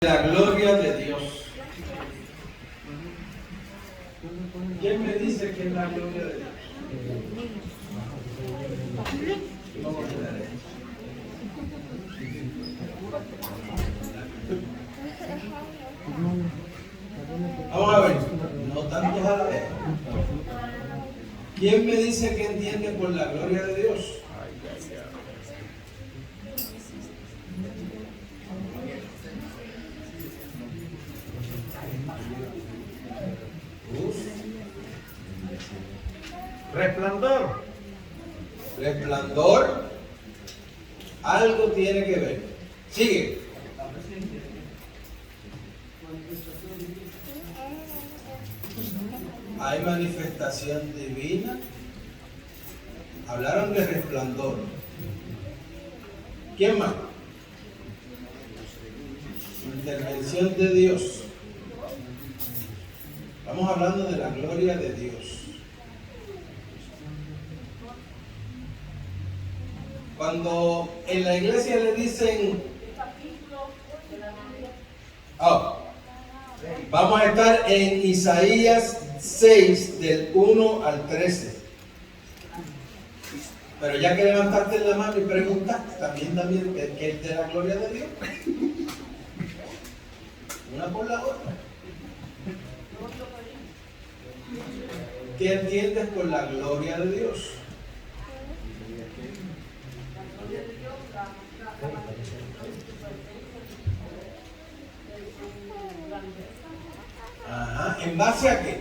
La gloria de Dios. ¿Quién me dice que es la gloria de Dios? Vamos a ver. Vamos a ver, no tantos a la vez. ¿Quién me dice que entiende por la gloria de Dios? Resplandor. Resplandor. Algo tiene que ver. Sigue. Hay manifestación divina. Hablaron de resplandor. ¿Quién más? Intervención de Dios. Estamos hablando de la gloria de Dios. Cuando en la iglesia le dicen, vamos a estar en Isaías 6, del 1 al 13. Pero ya que levantaste la mano y preguntaste, también que es de la gloria de Dios. Una por la otra. ¿Qué entiendes por la gloria de Dios? Ajá, ¿en base a qué?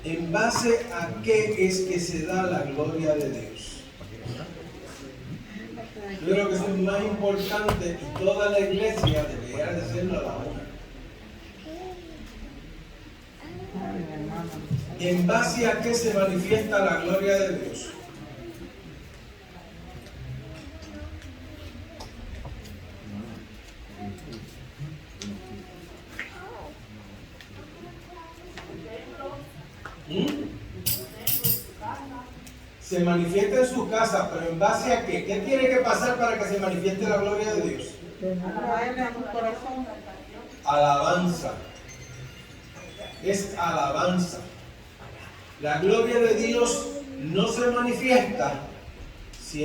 ¿En base a qué es que se da la gloria de Dios? Yo creo que eso es más importante y toda la iglesia debería decirlo a la una. ¿En base a qué se manifiesta la gloria de Dios? Se manifiesta en su casa, pero ¿en base a qué? ¿Qué tiene que pasar para que se manifieste la gloria de Dios? Alabanza. Es alabanza. La gloria de Dios no se manifiesta si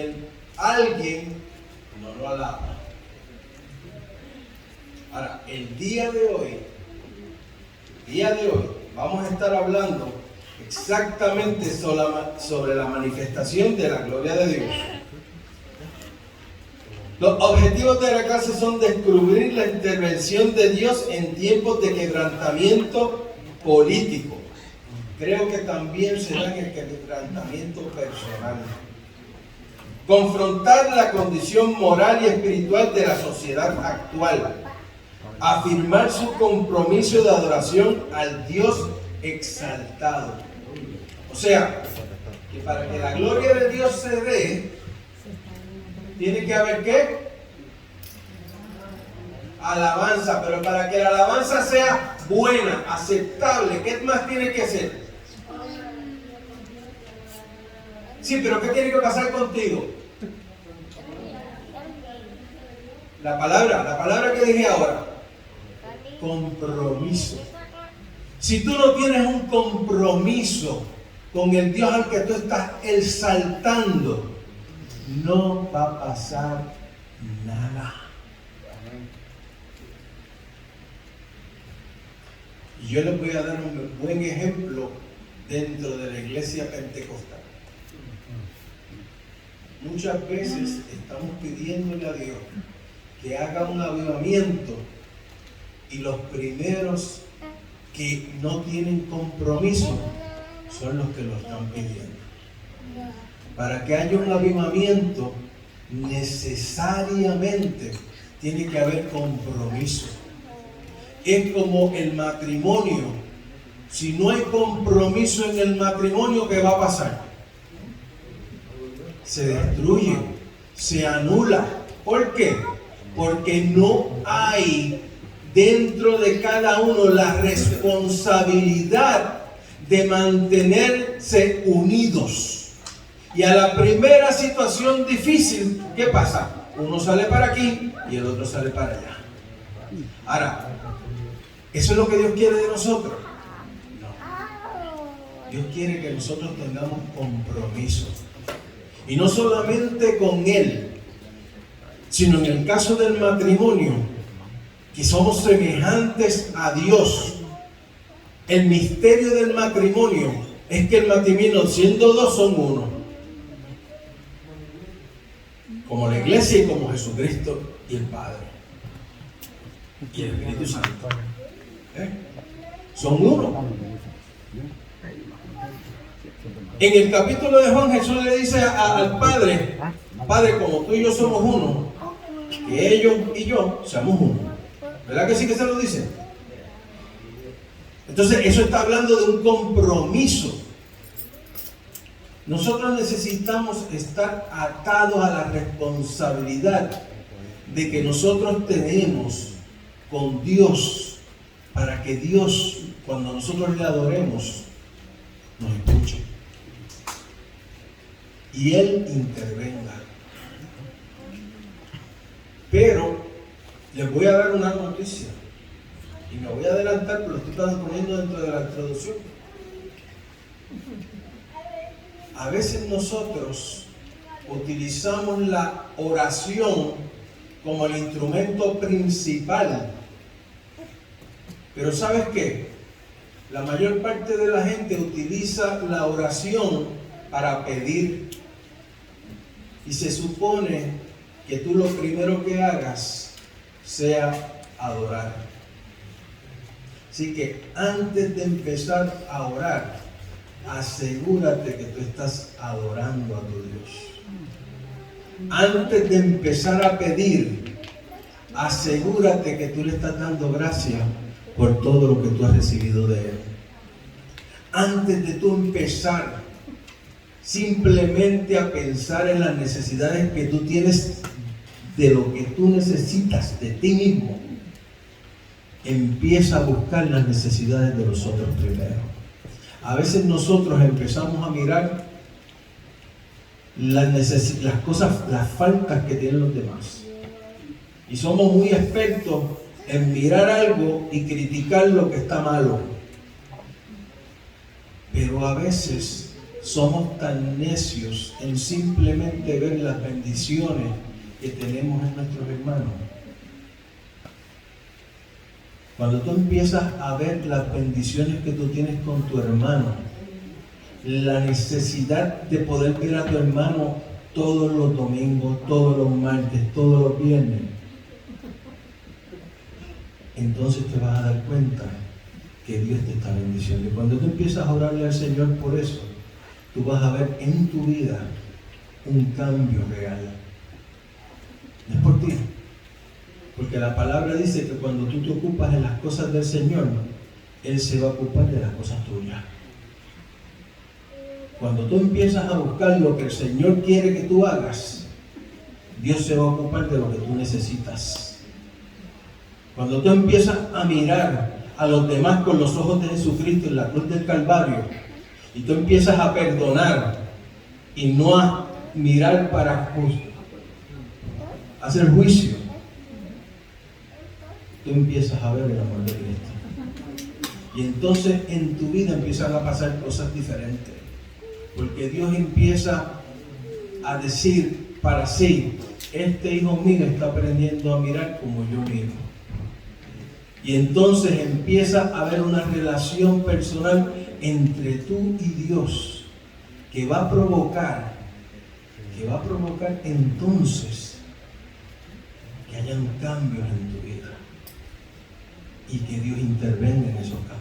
alguien no lo alaba. Ahora, el día de hoy, vamos a estar hablando exactamente sobre la manifestación de la gloria de Dios. Los objetivos de la clase son descubrir la intervención de Dios en tiempos de quebrantamiento político. Creo que también se da en el quebrantamiento personal. Confrontar la condición moral y espiritual de la sociedad actual. Afirmar su compromiso de adoración al Dios exaltado. O sea, que para que la gloria de Dios se dé, tiene que haber ¿qué? Alabanza. Pero para que la alabanza sea buena, aceptable, ¿qué más tiene que ser? Sí, pero ¿qué tiene que pasar contigo? La palabra que dije ahora. Compromiso. Si tú no tienes un compromiso con el Dios al que tú estás exaltando, no va a pasar nada. Y yo les voy a dar un buen ejemplo dentro de la iglesia pentecostal. Muchas veces estamos pidiéndole a Dios que haga un avivamiento y los primeros que no tienen compromiso son los que lo están pidiendo. Para que haya un avivamiento, necesariamente tiene que haber compromiso. Es como el matrimonio. Si no hay compromiso en el matrimonio, ¿qué va a pasar? Se destruye, se anula. ¿Por qué? Porque no hay dentro de cada uno la responsabilidad de mantenerse unidos. Y a la primera situación difícil, ¿qué pasa? Uno sale para aquí y el otro sale para allá. Ahora, ¿eso es lo que Dios quiere de nosotros? No. Dios quiere que nosotros tengamos compromiso. Y no solamente con Él, sino en el caso del matrimonio, que somos semejantes a Dios. El misterio del matrimonio es que el matrimonio, siendo dos, son uno. Como la iglesia y como Jesucristo y el Padre. Y el Espíritu Santo. Son uno. En el capítulo de Juan, Jesús le dice al Padre: Padre, como tú y yo somos uno, que ellos y yo seamos uno. ¿Verdad que sí que se lo dice? Entonces, eso está hablando de un compromiso. Nosotros necesitamos estar atados a la responsabilidad de que nosotros tenemos con Dios, para que Dios, cuando nosotros le adoremos, nos escuche y Él intervenga. Pero les voy a dar una noticia y me voy a adelantar, pero lo estoy poniendo dentro de la introducción. A veces nosotros utilizamos la oración como el instrumento principal. Pero ¿sabes qué? La mayor parte de la gente utiliza la oración para pedir. Y se supone que tú lo primero que hagas sea adorar. Así que antes de empezar a orar, asegúrate que tú estás adorando a tu Dios. Antes de empezar a pedir, asegúrate que tú le estás dando gracias por todo lo que tú has recibido de Él. Antes de tú empezar simplemente a pensar en las necesidades que tú tienes, de lo que tú necesitas de ti mismo, empieza a buscar las necesidades de los otros primero. A veces nosotros empezamos a mirar las cosas, las faltas que tienen los demás. Y somos muy expertos en mirar algo y criticar lo que está malo. Pero a veces somos tan necios en simplemente ver las bendiciones que tenemos en nuestros hermanos. Cuando tú empiezas a ver las bendiciones que tú tienes con tu hermano, la necesidad de poder ver a tu hermano todos los domingos, todos los martes, todos los viernes, entonces te vas a dar cuenta que Dios te está bendiciendo. Y cuando tú empiezas a orarle al Señor por eso, tú vas a ver en tu vida un cambio real. No es por ti. Porque la palabra dice que cuando tú te ocupas de las cosas del Señor, Él se va a ocupar de las cosas tuyas. Cuando tú empiezas a buscar lo que el Señor quiere que tú hagas, Dios se va a ocupar de lo que tú necesitas. Cuando tú empiezas a mirar a los demás con los ojos de Jesucristo en la cruz del Calvario, y tú empiezas a perdonar y no a mirar para hacer juicio, tú empiezas a ver el amor de Cristo. Y entonces en tu vida empiezan a pasar cosas diferentes. Porque Dios empieza a decir para sí: este hijo mío está aprendiendo a mirar como yo miro. Y entonces empieza a haber una relación personal entre tú y Dios que va a provocar entonces que hayan cambios en tu vida y que Dios intervenga en esos cambios.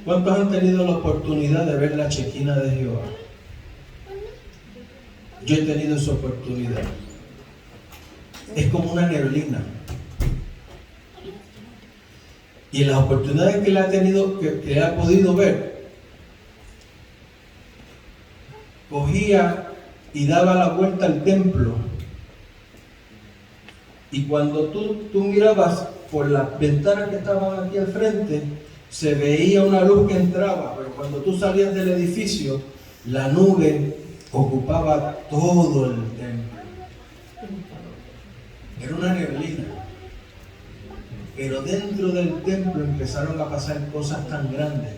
¿Cuántos han tenido la oportunidad de ver la Chequina de Jehová? Yo he tenido esa oportunidad. Es como una neblina. Y en las oportunidades que le ha tenido, que ha podido ver, cogía y daba la vuelta al templo. Y cuando tú mirabas por las ventanas que estaban aquí al frente, se veía una luz que entraba, pero cuando tú salías del edificio, la nube ocupaba todo el templo. Era una neblina. Pero dentro del templo empezaron a pasar cosas tan grandes.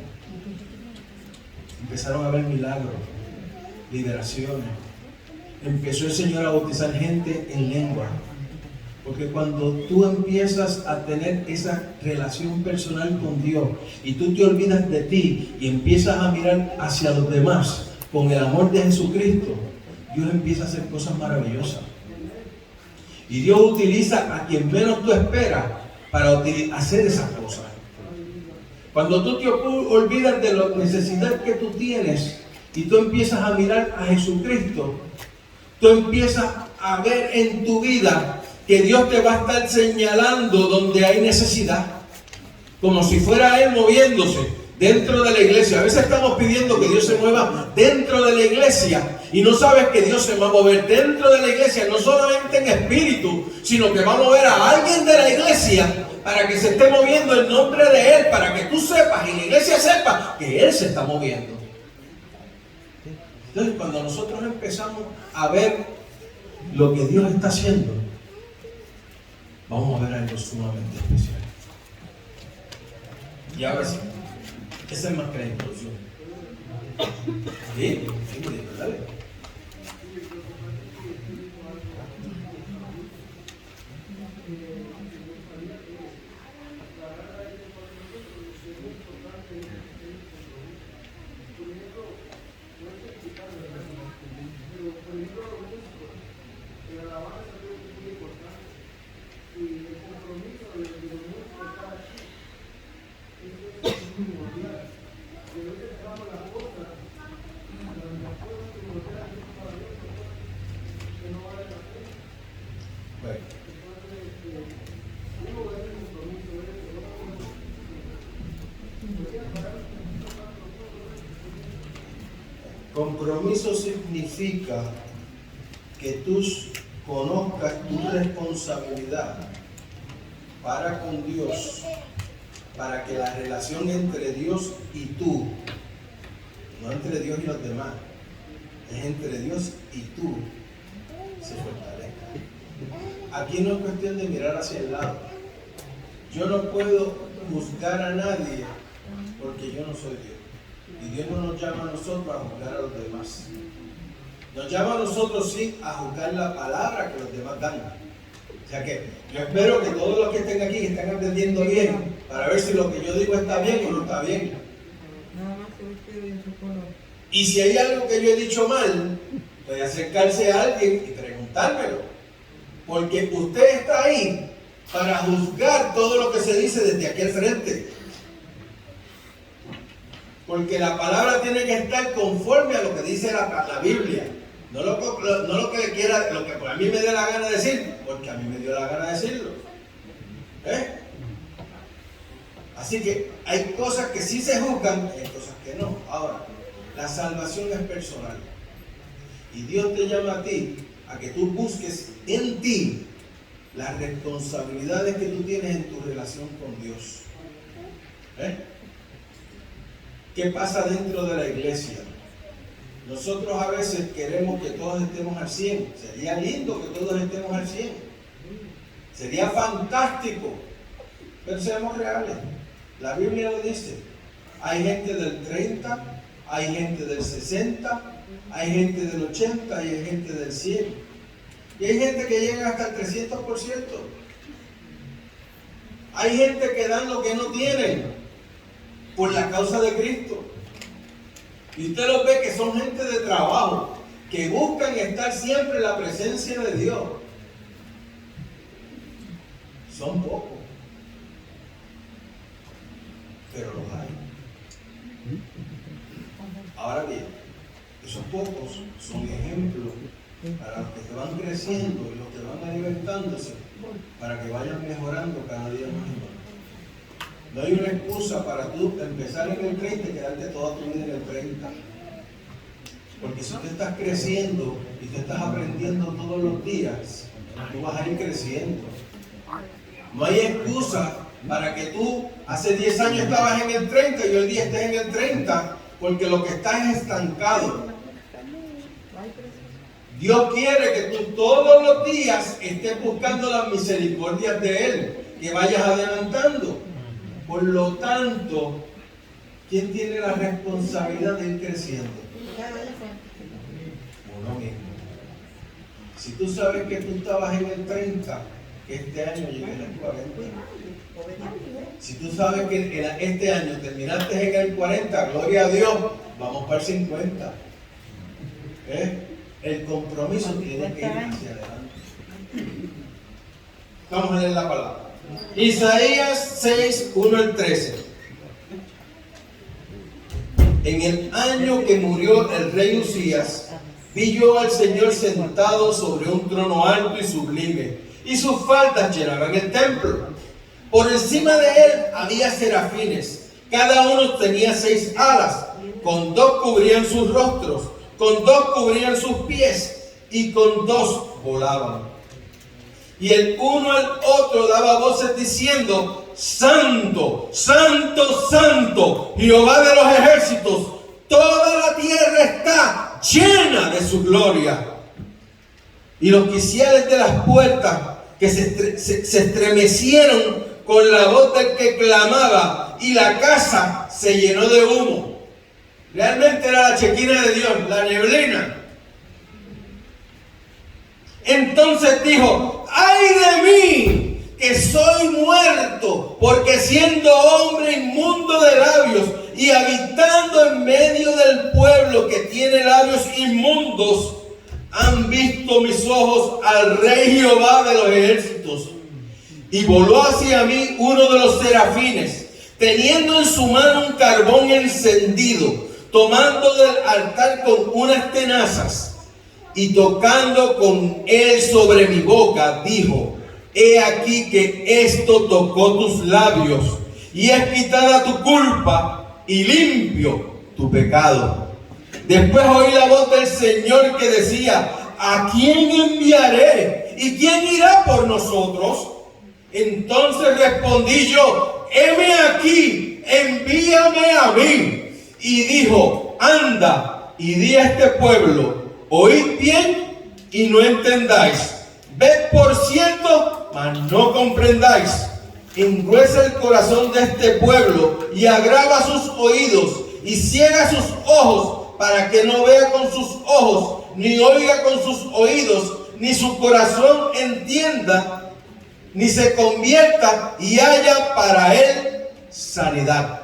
Empezaron a haber milagros, liberaciones. Empezó el Señor a bautizar gente en lengua. Porque cuando tú empiezas a tener esa relación personal con Dios y tú te olvidas de ti y empiezas a mirar hacia los demás con el amor de Jesucristo, Dios empieza a hacer cosas maravillosas. Y Dios utiliza a quien menos tú esperas para hacer esas cosas. Cuando tú te olvidas de la necesidad que tú tienes y tú empiezas a mirar a Jesucristo, tú empiezas a ver en tu vida que Dios te va a estar señalando donde hay necesidad, como si fuera Él moviéndose dentro de la iglesia. A veces estamos pidiendo que Dios se mueva dentro de la iglesia y no sabes que Dios se va a mover dentro de la iglesia, no solamente en espíritu, sino que va a mover a alguien de la iglesia para que se esté moviendo en nombre de Él, para que tú sepas y la iglesia sepa que Él se está moviendo. Entonces, cuando nosotros empezamos a ver lo que Dios está haciendo, vamos a ver algo sumamente especial. Y ahora sí, esa es más que la introducción. ¿Sí? Dale. Compromiso significa que tú conozcas tu responsabilidad para con Dios, para que la relación entre Dios y tú, no entre Dios y los demás, es entre Dios y tú, se fortalezca. Aquí no es cuestión de mirar hacia el lado. Yo no puedo juzgar a nadie porque yo no soy Dios. Y Dios no nos llama a nosotros a juzgar a los demás. Nos llama a nosotros sí a juzgar la palabra que los demás dan. O sea que yo espero que todos los que estén aquí estén aprendiendo bien para ver si lo que yo digo está bien o no está bien. Y si hay algo que yo he dicho mal, puede acercarse a alguien y preguntármelo. Porque usted está ahí para juzgar todo lo que se dice desde aquí al frente. Porque la palabra tiene que estar conforme a lo que dice la Biblia. No lo que le quiera, lo que a mí me dé la gana de decir, porque a mí me dio la gana de decirlo. Así que hay cosas que sí se juzgan y hay cosas que no. Ahora, la salvación es personal. Y Dios te llama a ti a que tú busques en ti las responsabilidades que tú tienes en tu relación con Dios. ¿Qué pasa dentro de la iglesia? Nosotros a veces queremos que todos estemos al 100. Sería lindo que todos estemos al 100. Sería fantástico. Pero seamos reales. La Biblia lo dice. Hay gente del 30, hay gente del 60, hay gente del 80 y hay gente del 100. Y hay gente que llega hasta el 300%. Hay gente que dan lo que no tienen por la causa de Cristo. Y usted los ve que son gente de trabajo, que buscan estar siempre en la presencia de Dios. Son pocos, pero los hay. Ahora bien, esos pocos son ejemplos para los que se van creciendo y los que van alimentándose, para que vayan mejorando cada día más y más. No hay una excusa para tú empezar en el 30 y quedarte toda tu vida en el 30. Porque si tú estás creciendo y te estás aprendiendo todos los días, tú vas a ir creciendo. No hay excusa para que tú hace 10 años estabas en el 30 y hoy día estés en el 30, porque lo que estás es estancado. Dios quiere que tú todos los días estés buscando las misericordias de Él, que vayas adelantando. Por lo tanto, ¿quién tiene la responsabilidad de ir creciendo? Uno mismo. Si tú sabes que tú estabas en el 30, que este año llegues al 40. Si tú sabes que este año terminaste en el 40, gloria a Dios, vamos para el 50. El compromiso tiene que ir hacia adelante. Vamos a leer la palabra. Isaías 6, 1 al 13. En el año que murió el rey Usías, vi yo al Señor sentado sobre un trono alto y sublime, y sus faldas llenaban el templo. Por encima de él había serafines, cada uno tenía 6 alas, con 2 cubrían sus rostros, con 2 cubrían sus pies, y con 2 volaban. Y el uno al otro daba voces diciendo: Santo, Santo, Santo, Jehová de los ejércitos, toda la tierra está llena de su gloria. Y los quiciales de las puertas que se estremecieron con la voz del que clamaba, y la casa se llenó de humo. Realmente era la chequina de Dios, la neblina. Entonces dijo: ¡ay de mí, que soy muerto! Porque siendo hombre inmundo de labios y habitando en medio del pueblo que tiene labios inmundos, han visto mis ojos al Rey Jehová de los ejércitos. Y voló hacia mí uno de los serafines, teniendo en su mano un carbón encendido, tomando del altar con unas tenazas, y tocando con él sobre mi boca, dijo: he aquí que esto tocó tus labios, y es quitada tu culpa, y limpio tu pecado. Después oí la voz del Señor que decía: ¿a quién enviaré? ¿Y quién irá por nosotros? Entonces respondí yo: heme aquí, envíame a mí. Y dijo: anda y di a este pueblo: oíd bien y no entendáis, ved por cierto, mas no comprendáis. Engruesa el corazón de este pueblo y agrava sus oídos y ciega sus ojos, para que no vea con sus ojos, ni oiga con sus oídos, ni su corazón entienda, ni se convierta y haya para él sanidad.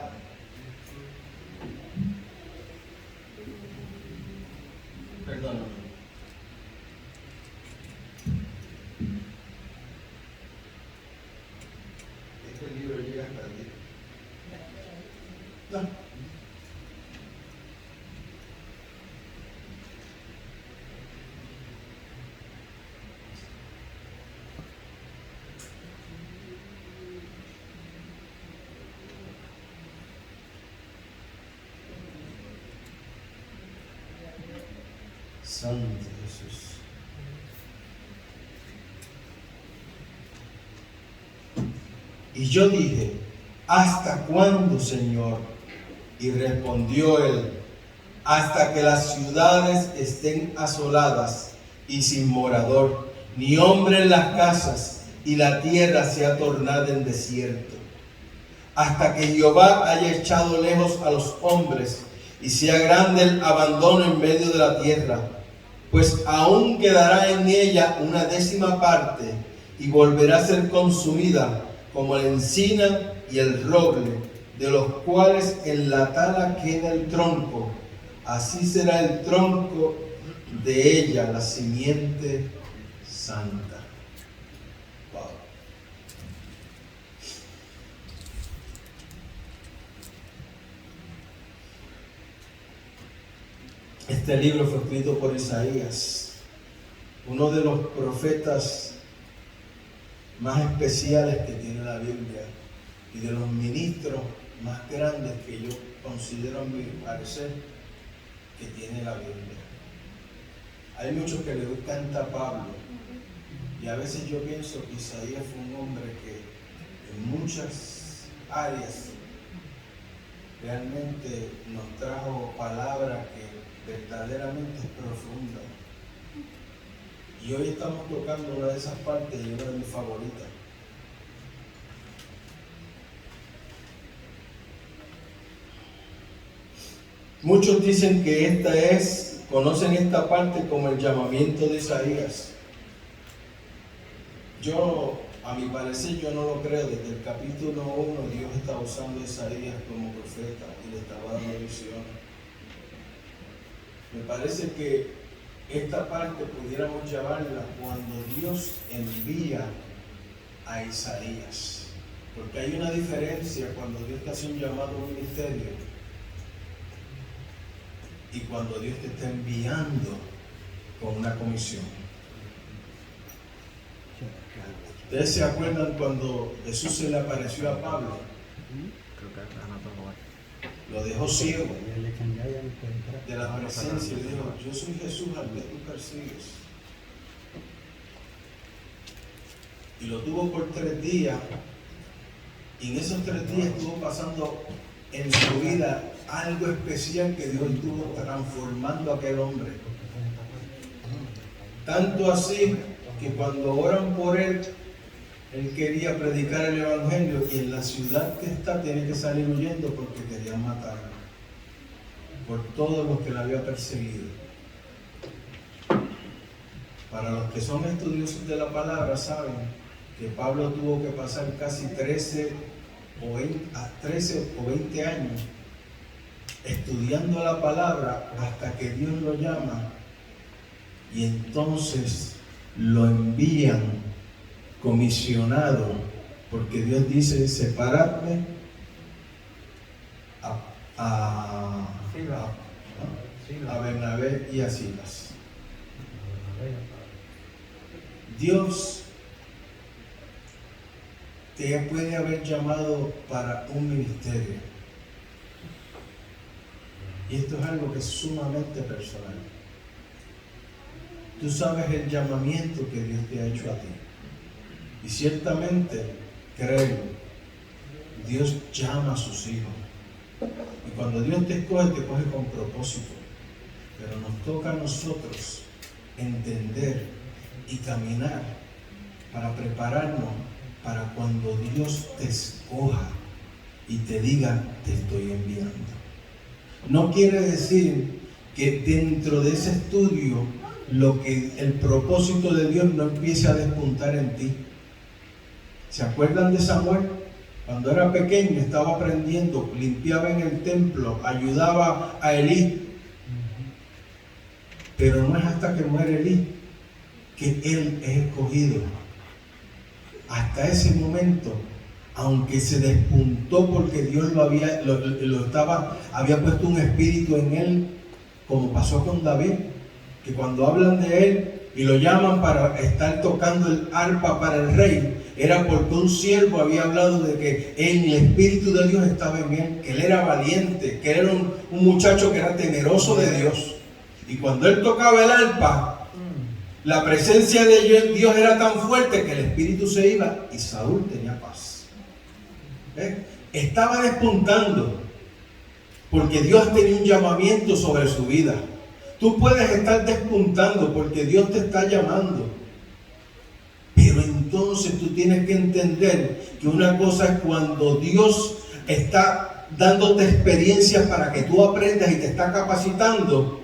Perdóname. Este libro llega hasta el día. No. Santo Jesús. Y yo dije: ¿hasta cuándo, Señor? Y respondió él: hasta que las ciudades estén asoladas y sin morador, ni hombre en las casas, y la tierra sea tornada en desierto. Hasta que Jehová haya echado lejos a los hombres, y sea grande el abandono en medio de la tierra. Pues aún quedará en ella una 10ª parte, y volverá a ser consumida como la encina y el roble, de los cuales en la tala queda el tronco. Así será el tronco de ella, la simiente santa. Wow. Este libro fue escrito por Isaías, uno de los profetas más especiales que tiene la Biblia y de los ministros más grandes que yo considero, a mi parecer, que tiene la Biblia. Hay muchos que le encanta Pablo, y a veces yo pienso que Isaías fue un hombre que en muchas áreas realmente nos trajo palabra que verdaderamente es profunda. Y hoy estamos tocando una de esas partes y una de mis favoritas. Muchos dicen que conocen esta parte como el llamamiento de Isaías. A mi parecer, yo no lo creo. Desde el capítulo 1, Dios está usando a Isaías como profeta y le estaba dando visiones. Me parece que esta parte pudiéramos llamarla cuando Dios envía a Isaías. Porque hay una diferencia cuando Dios te hace un llamado a un ministerio y cuando Dios te está enviando con una comisión. ¿Ustedes se acuerdan cuando Jesús se le apareció a Pablo? Lo dejó ciego de la presencia y dijo: yo soy Jesús al que tú persigues. Y lo tuvo por 3 días, y en esos 3 días estuvo pasando en su vida algo especial que Dios estuvo transformando a aquel hombre. Tanto así que cuando oran por él quería predicar el evangelio, y en la ciudad que está tiene que salir huyendo porque querían matarlo por todos los que la había perseguido. Para los que son estudiosos de la palabra saben que Pablo tuvo que pasar casi 13 o 20 años estudiando la palabra hasta que Dios lo llama, y entonces lo envían comisionado, porque Dios dice: separadme a Bernabé y a Silas. Dios te puede haber llamado para un ministerio, y esto es algo que es sumamente personal. Tú sabes el llamamiento que Dios te ha hecho a ti. Y ciertamente, créelo, Dios llama a sus hijos. Y cuando Dios te coge con propósito. Pero nos toca a nosotros entender y caminar para prepararnos para cuando Dios te escoja y te diga: te estoy enviando. No quiere decir que dentro de ese estudio el propósito de Dios no empiece a despuntar en ti. ¿Se acuerdan de Samuel? Cuando era pequeño estaba aprendiendo, limpiaba en el templo, ayudaba a Elí. Pero no es hasta que muere Elí que él es escogido. Hasta ese momento, aunque se despuntó porque Dios había puesto un espíritu en él, como pasó con David, que cuando hablan de él y lo llaman para estar tocando el arpa para el rey, era porque un siervo había hablado de que el Espíritu de Dios estaba en él, que él era valiente, que él era un muchacho que era temeroso de Dios. Y cuando él tocaba el arpa, la presencia de Dios era tan fuerte que el Espíritu se iba y Saúl tenía paz. Estaba despuntando porque Dios tenía un llamamiento sobre su vida. Tú puedes estar despuntando porque Dios te está llamando. Pero entonces tú tienes que entender que una cosa es cuando Dios está dándote experiencias para que tú aprendas y te está capacitando.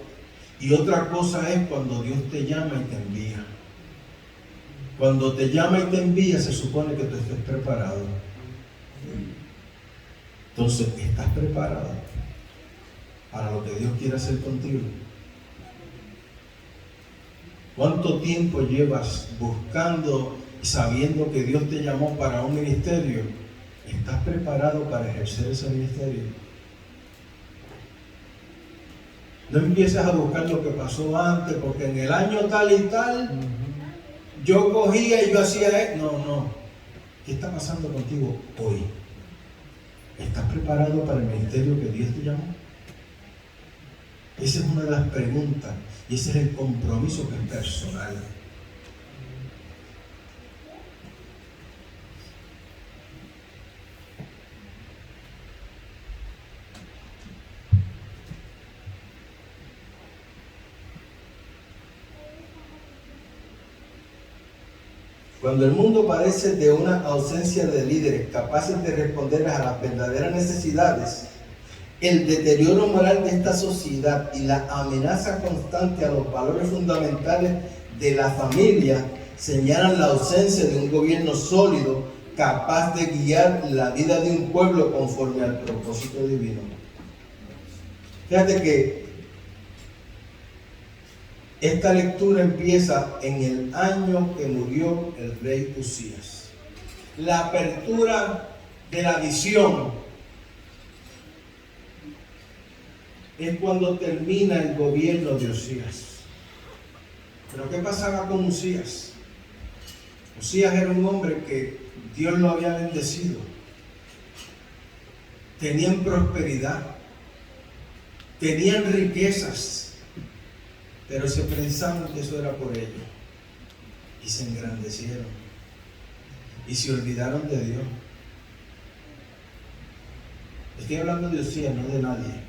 Y otra cosa es cuando Dios te llama y te envía. Cuando te llama y te envía, se supone que tú estés preparado. Entonces, ¿estás preparado para lo que Dios quiere hacer contigo? ¿Cuánto tiempo llevas buscando y sabiendo que Dios te llamó para un ministerio? ¿Estás preparado para ejercer ese ministerio? No empieces a buscar lo que pasó antes, porque en el año tal y tal, yo cogía y yo hacía esto. No. ¿Qué está pasando contigo hoy? ¿Estás preparado para el ministerio que Dios te llamó? Esa es una de las preguntas y ese es el compromiso que es personal. Cuando el mundo padece de una ausencia de líderes capaces de responder a las verdaderas necesidades, el deterioro moral de esta sociedad y la amenaza constante a los valores fundamentales de la familia señalan la ausencia de un gobierno sólido capaz de guiar la vida de un pueblo conforme al propósito divino. Fíjate que esta lectura empieza en el año que murió el rey Usías. La apertura de la visión es cuando termina el gobierno de Usías. Pero ¿qué pasaba con Usías? Usías era un hombre que Dios lo había bendecido. Tenían prosperidad, tenían riquezas, pero se pensaban que eso era por ellos y se engrandecieron y se olvidaron de Dios. Estoy hablando de Usías, no de nadie.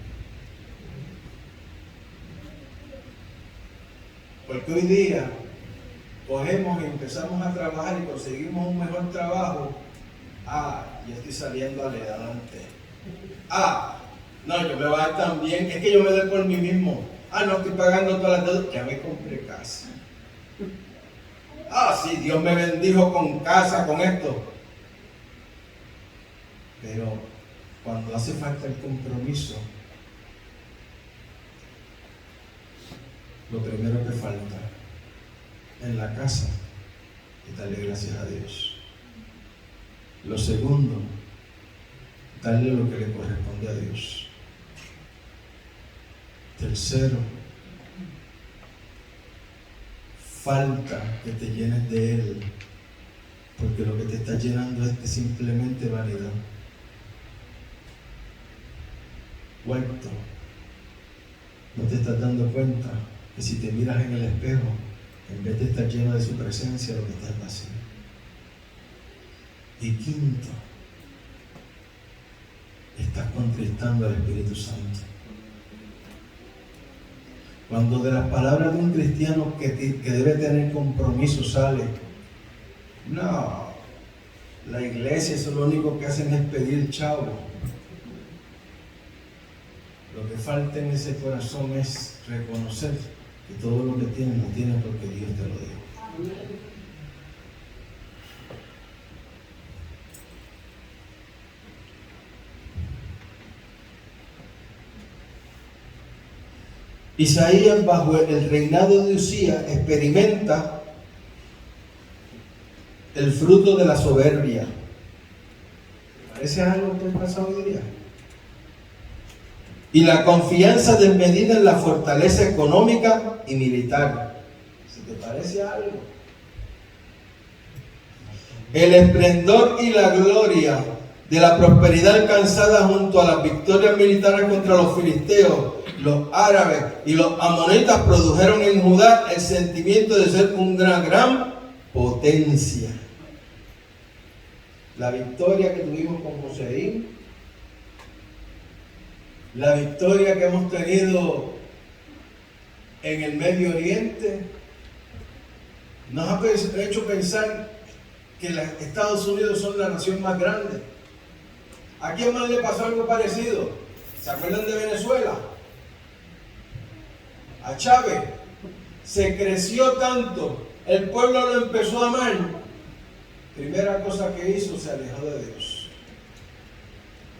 Porque hoy día cogemos y empezamos a trabajar y conseguimos un mejor trabajo. Ya estoy saliendo adelante. No, yo me voy a dar tan bien, es que yo me doy por mí mismo. No estoy pagando todas las deudas, ya me compré casa. Sí, Dios me bendijo con casa, con esto. Pero cuando hace falta el compromiso, lo primero que falta en la casa es darle gracias a Dios. Lo segundo, darle lo que le corresponde a Dios. Tercero, falta que te llenes de Él, porque lo que te está llenando es simplemente vanidad. Cuarto, no te estás dando cuenta que si te miras en el espejo, en vez de estar lleno de su presencia, lo que estás vacío. Y quinto, estás contristando al Espíritu Santo. Cuando de las palabras de un cristiano que debe tener compromiso sale, no, la iglesia, eso lo único que hacen es pedir chavo. Lo que falta en ese corazón es reconocer que todo lo que tienes lo tienes porque Dios te lo dio. Isaías, bajo el reinado de Usías, experimenta el fruto de la soberbia. ¿Te parece algo que pasa hoy día? Y la confianza desmedida en la fortaleza económica y militar. ¿Se te parece algo? El esplendor y la gloria de la prosperidad alcanzada junto a las victorias militares contra los filisteos, los árabes y los amonitas produjeron en Judá el sentimiento de ser una gran potencia. La victoria que tuvimos con Joseín, la victoria que hemos tenido en el Medio Oriente, nos ha hecho pensar que los Estados Unidos son la nación más grande. ¿A quién más le pasó algo parecido? ¿Se acuerdan de Venezuela? A Chávez. Se creció tanto, el pueblo lo empezó a amar. Primera cosa que hizo, se alejó de Dios.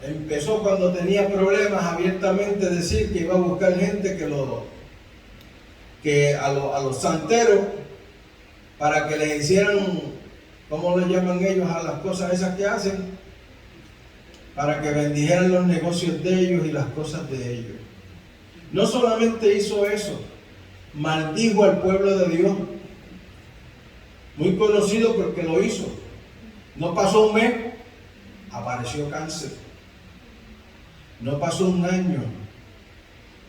Empezó cuando tenía problemas abiertamente a decir que iba a buscar gente que a los santeros para que les hicieran, ¿cómo le llaman ellos a las cosas esas que hacen? Para que bendijeran los negocios de ellos y las cosas de ellos. No solamente hizo eso, maldijo al pueblo de Dios. Muy conocido porque lo hizo. No pasó un mes, apareció cáncer. No pasó un año,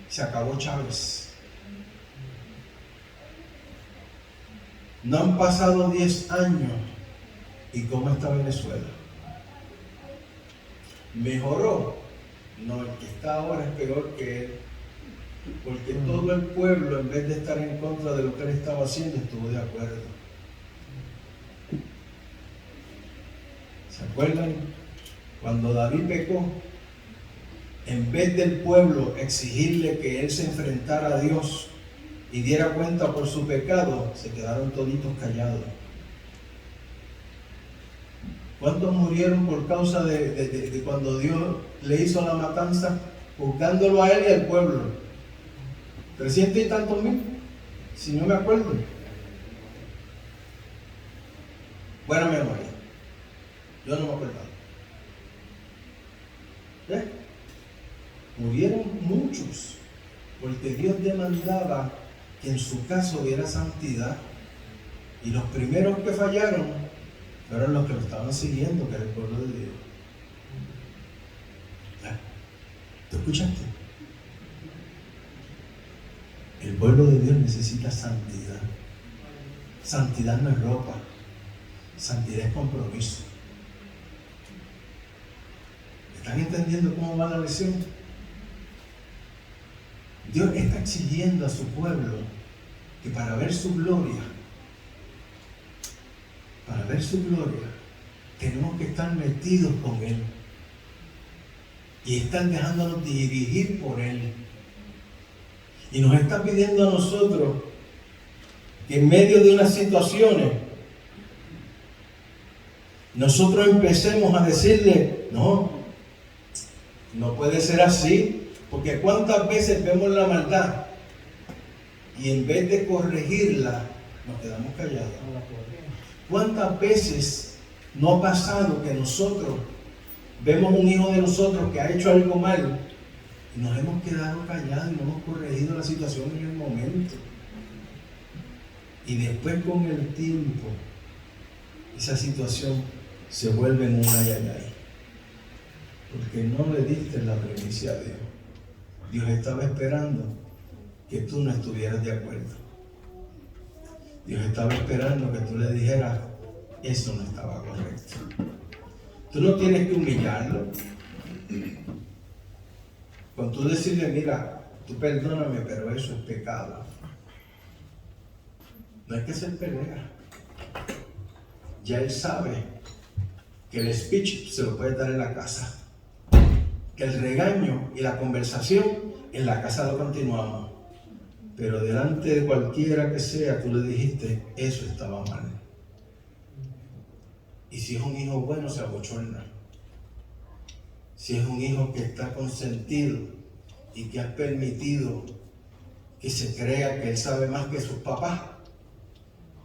se acabó Chávez. No han pasado 10 años. ¿Y cómo está Venezuela? ¿Mejoró? No, el que está ahora es peor que él. Porque todo el pueblo, en vez de estar en contra de lo que él estaba haciendo, estuvo de acuerdo. ¿Se acuerdan? Cuando David pecó, en vez del pueblo exigirle que él se enfrentara a Dios y diera cuenta por su pecado, se quedaron toditos callados. ¿Cuántos murieron por causa de cuando Dios le hizo la matanza, juzgándolo a él y al pueblo? 300 y tantos mil, si no me acuerdo. Buena memoria. Yo no me acuerdo. ¿Eh? Murieron muchos, porque Dios demandaba que en su caso hubiera santidad. Y los primeros que fallaron fueron los que lo estaban siguiendo, que era el pueblo de Dios. ¿Te escuchaste? El pueblo de Dios necesita santidad. Santidad no es ropa. Santidad es compromiso. ¿Están entendiendo cómo va la lección? Dios está exigiendo a su pueblo que para ver su gloria, tenemos que estar metidos con Él y estar dejándonos dirigir por Él. Y nos está pidiendo a nosotros que en medio de unas situaciones nosotros empecemos a decirle, no puede ser así, porque cuántas veces vemos la maldad y en vez de corregirla nos quedamos callados. ¿Cuántas veces no ha pasado que nosotros vemos un hijo de nosotros que ha hecho algo mal y nos hemos quedado callados y no hemos corregido la situación en el momento? Y después con el tiempo esa situación se vuelve en un ay, porque no le diste la primicia a Dios. Dios estaba esperando que tú no estuvieras de acuerdo. Dios estaba esperando que tú le dijeras, eso no estaba correcto. Tú no tienes que humillarlo. Con tú decirle, mira, tú perdóname, pero eso es pecado. No hay que hacer pelea. Ya él sabe que el speech se lo puede dar en la casa. Que el regaño y la conversación en la casa lo continuamos. Pero delante de cualquiera que sea, tú le dijiste, eso estaba mal. Y si es un hijo bueno, se abochorna. Si es un hijo que está consentido y que has permitido que se crea que él sabe más que sus papás,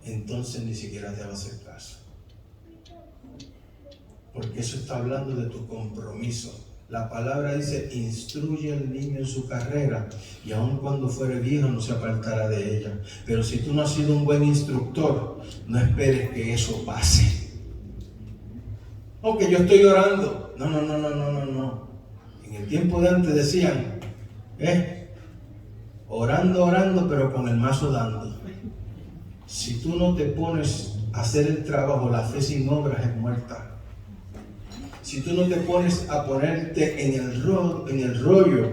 entonces ni siquiera te va a hacer caso. Porque eso está hablando de tu compromiso. La palabra dice, instruye al niño en su carrera y aun cuando fuere viejo no se apartará de ella. Pero si tú no has sido un buen instructor, no esperes que eso pase. Que yo estoy orando. No. En el tiempo de antes decían, orando, pero con el mazo dando. Si tú no te pones a hacer el trabajo, la fe sin obras es muerta. Si tú no te pones a ponerte en el rollo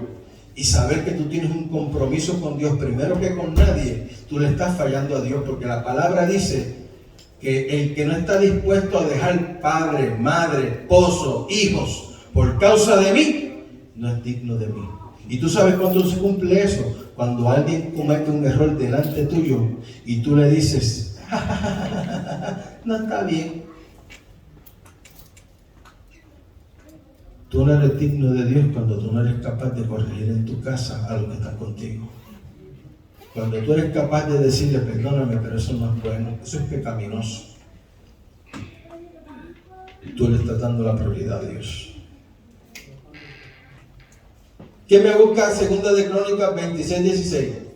y saber que tú tienes un compromiso con Dios primero que con nadie, tú le estás fallando a Dios, porque la palabra dice que el que no está dispuesto a dejar padre, madre, esposo, hijos por causa de mí, no es digno de mí. Y tú sabes cuándo se cumple eso, cuando alguien comete un error delante tuyo y tú le dices, no está bien. Tú no eres digno de Dios cuando tú no eres capaz de corregir en tu casa a los que están contigo. Cuando tú eres capaz de decirle, perdóname, pero eso no es bueno, eso es pecaminoso. Tú le estás dando la prioridad a Dios. ¿Qué me busca? Segunda de Crónicas 26:16.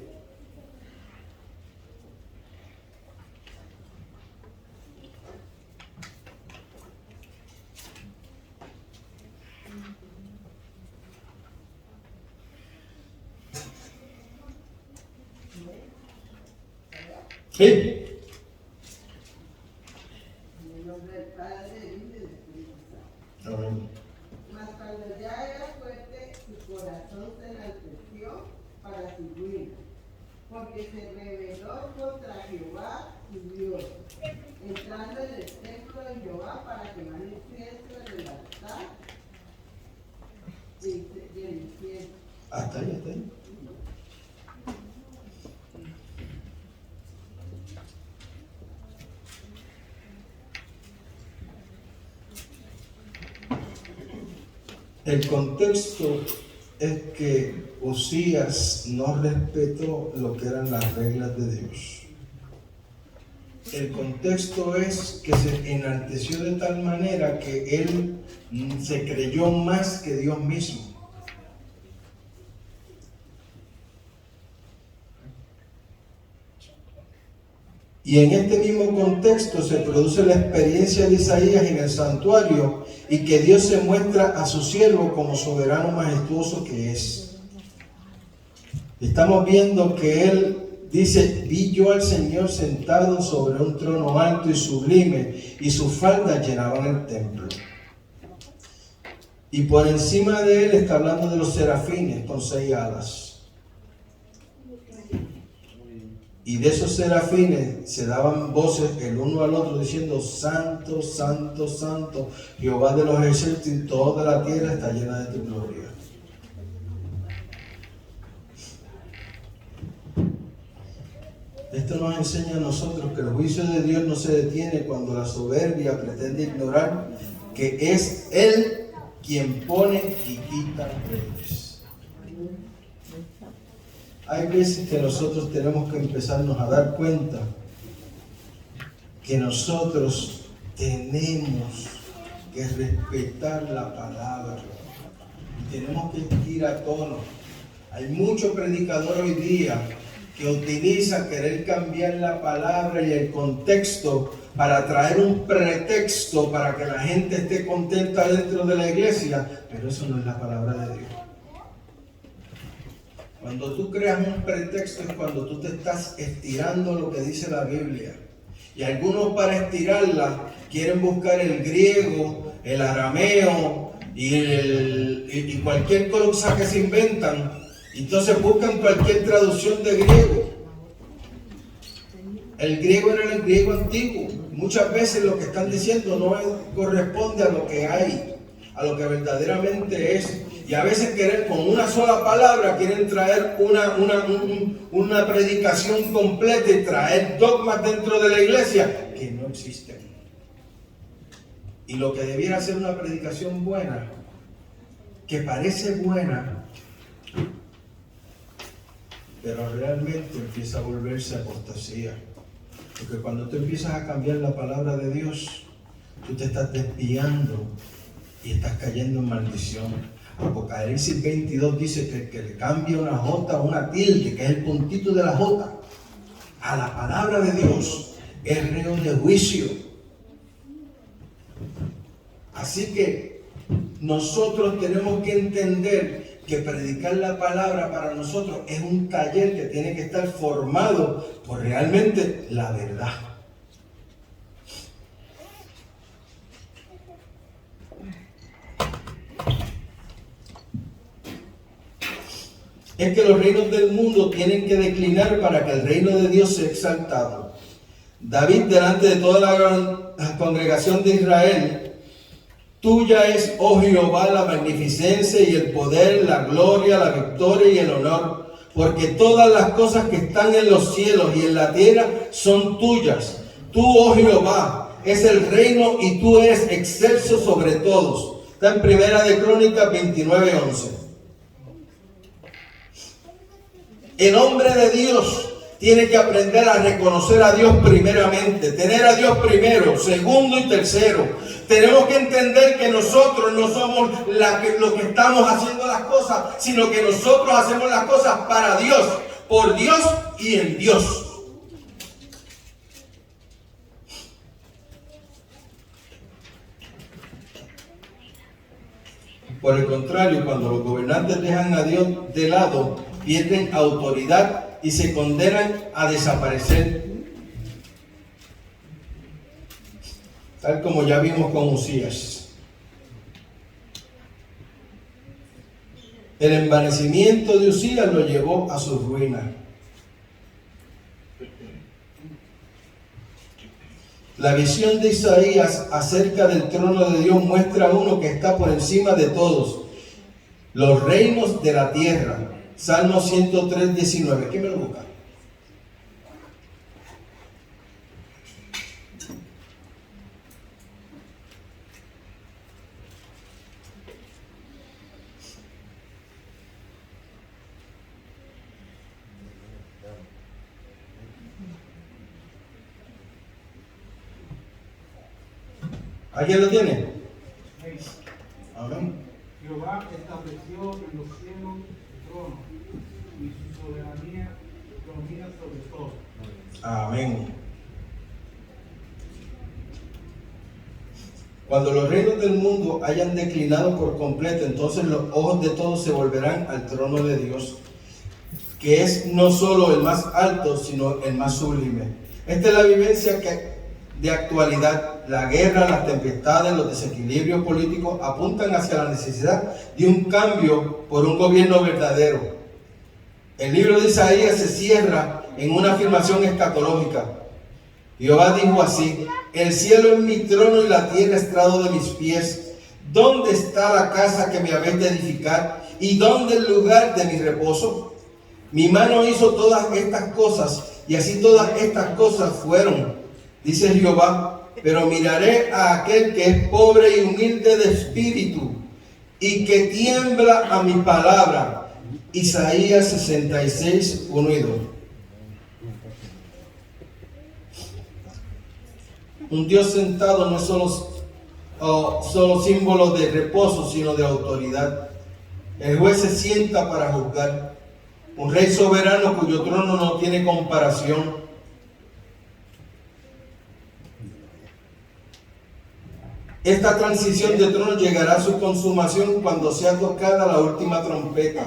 ¿Sí? En el nombre del Padre, del Hijo y del Espíritu Santo. Amén. Mas cuando ya era fuerte, su corazón se enalteció para su ruina, porque se rebeló contra Jehová su Dios, entrando en el templo de Jehová para quemar incienso El contexto es que Uzías no respetó lo que eran las reglas de Dios. El contexto es que se enalteció de tal manera que él se creyó más que Dios mismo. Y en este mismo contexto se produce la experiencia de Isaías en el santuario y que Dios se muestra a su siervo como soberano majestuoso que es. Estamos viendo que él dice: vi yo al Señor sentado sobre un trono alto y sublime, y sus faldas llenaban el templo. Y por encima de él está hablando de los serafines con 6 alas. Y de esos serafines se daban voces el uno al otro diciendo: Santo, Santo, Santo, Jehová de los ejércitos, y toda la tierra está llena de tu gloria. Esto nos enseña a nosotros que el juicio de Dios no se detiene cuando la soberbia pretende ignorar que es Él quien pone y quita reyes. Hay veces que nosotros tenemos que empezarnos a dar cuenta que nosotros tenemos que respetar la palabra y tenemos que ir a tono. Hay muchos predicadores hoy día que utilizan querer cambiar la palabra y el contexto para traer un pretexto para que la gente esté contenta dentro de la iglesia, pero eso no es la palabra de Dios. Cuando tú creas un pretexto es cuando tú te estás estirando lo que dice la Biblia. Y algunos, para estirarla, quieren buscar el griego, el arameo y cualquier cosa que se inventan. Entonces buscan cualquier traducción de griego. El griego era el griego antiguo. Muchas veces lo que están diciendo no corresponde a lo que hay, a lo que verdaderamente es. Y a veces con una sola palabra quieren traer una predicación completa y traer dogmas dentro de la iglesia que no existen. Y lo que debiera ser una predicación buena, que parece buena, pero realmente empieza a volverse apostasía. Porque cuando tú empiezas a cambiar la palabra de Dios, tú te estás desviando y estás cayendo en maldición. Apocalipsis 22 dice que el que le cambia una jota, una tilde, que es el puntito de la jota, a la palabra de Dios, es reo de juicio. Así que nosotros tenemos que entender que predicar la palabra para nosotros es un taller que tiene que estar formado por realmente la verdad. Es que los reinos del mundo tienen que declinar para que el reino de Dios sea exaltado. David, delante de toda la congregación de Israel: tuya es, oh Jehová, la magnificencia y el poder, la gloria, la victoria y el honor, porque todas las cosas que están en los cielos y en la tierra son tuyas. Tú, oh Jehová, es el reino y tú eres excelso sobre todos. Está en Primera de Crónicas 29:11. El hombre de Dios tiene que aprender a reconocer a Dios primeramente, tener a Dios primero, segundo y tercero. Tenemos que entender que nosotros no somos los que estamos haciendo las cosas, sino que nosotros hacemos las cosas para Dios, por Dios y en Dios. Por el contrario, cuando los gobernantes dejan a Dios de lado, pierden autoridad y se condenan a desaparecer. Tal como ya vimos con Uzías. El envanecimiento de Uzías lo llevó a su ruina. La visión de Isaías acerca del trono de Dios muestra a uno que está por encima de todos los reinos de la tierra. Salmo 103:19. ¿Quién me lo busca? ¿Alguien lo tiene? Amén. Jehová estableció en los cielos su trono y su soberanía domina sobre todo. Amén. Cuando los reinos del mundo hayan declinado por completo, entonces los ojos de todos se volverán al trono de Dios, que es no solo el más alto, sino el más sublime. Esta es la vivencia de actualidad. La guerra, las tempestades, los desequilibrios políticos apuntan hacia la necesidad de un cambio por un gobierno verdadero. El libro de Isaías se cierra en una afirmación escatológica. Jehová dijo así: el cielo es mi trono y la tierra estrado de mis pies. ¿Dónde está la casa que me habéis de edificar? ¿Y dónde el lugar de mi reposo? Mi mano hizo todas estas cosas, y así todas estas cosas fueron, dice Jehová. Pero miraré a aquel que es pobre y humilde de espíritu, y que tiembla a mi palabra. Isaías 66, 1 y 2. Un Dios sentado no es solo símbolo de reposo, sino de autoridad. El juez se sienta para juzgar. Un rey soberano cuyo trono no tiene comparación. Esta transición de trono llegará a su consumación cuando sea tocada la última trompeta.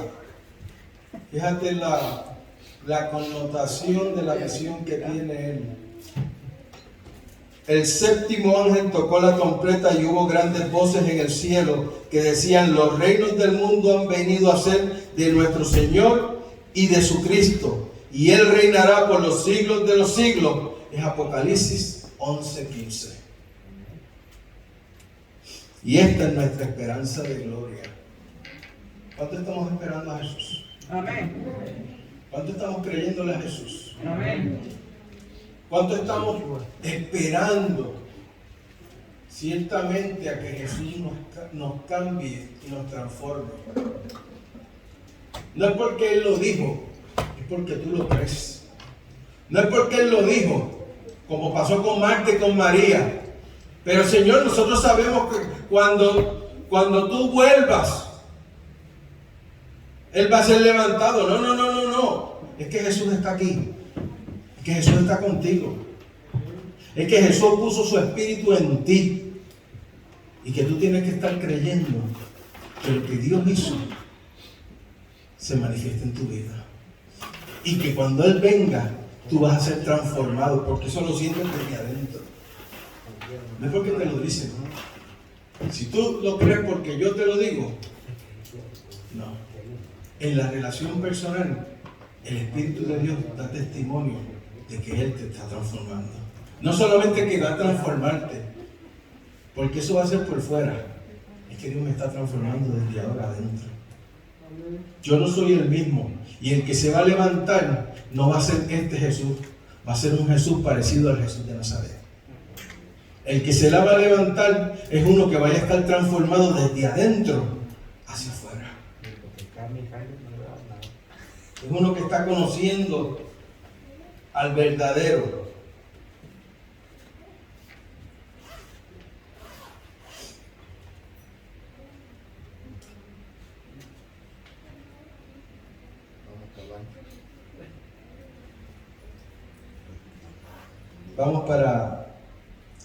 Fíjate la connotación de la visión que tiene él. El séptimo ángel tocó la trompeta y hubo grandes voces en el cielo que decían: los reinos del mundo han venido a ser de nuestro Señor y de su Cristo, y Él reinará por los siglos de los siglos. Es Apocalipsis 11:15. Y esta es nuestra esperanza de gloria. ¿Cuánto estamos esperando a Jesús? Amén. ¿Cuánto estamos creyéndole a Jesús? Amén. ¿Cuánto estamos esperando ciertamente a que Jesús nos cambie y nos transforme? No es porque Él lo dijo, es porque tú lo crees. No es porque Él lo dijo, como pasó con Marta y con María. Pero Señor, nosotros sabemos que cuando tú vuelvas, Él va a ser levantado. No. Es que Jesús está aquí. Es que Jesús está contigo. Es que Jesús puso su espíritu en ti. Y que tú tienes que estar creyendo que lo que Dios hizo se manifiesta en tu vida. Y que cuando Él venga, tú vas a ser transformado, porque eso lo sientes desde adentro. No es porque te lo dicen. Si tú lo crees porque yo te lo digo, no. En la relación personal, el Espíritu de Dios da testimonio de que Él te está transformando. No solamente que va a transformarte, porque eso va a ser por fuera. Es que Dios me está transformando desde ahora adentro. Yo no soy el mismo. Y el que se va a levantar no va a ser este Jesús, va a ser un Jesús parecido al Jesús de Nazaret. El que se la va a levantar es uno que vaya a estar transformado desde adentro hacia afuera. Es uno que está conociendo al verdadero. Vamos para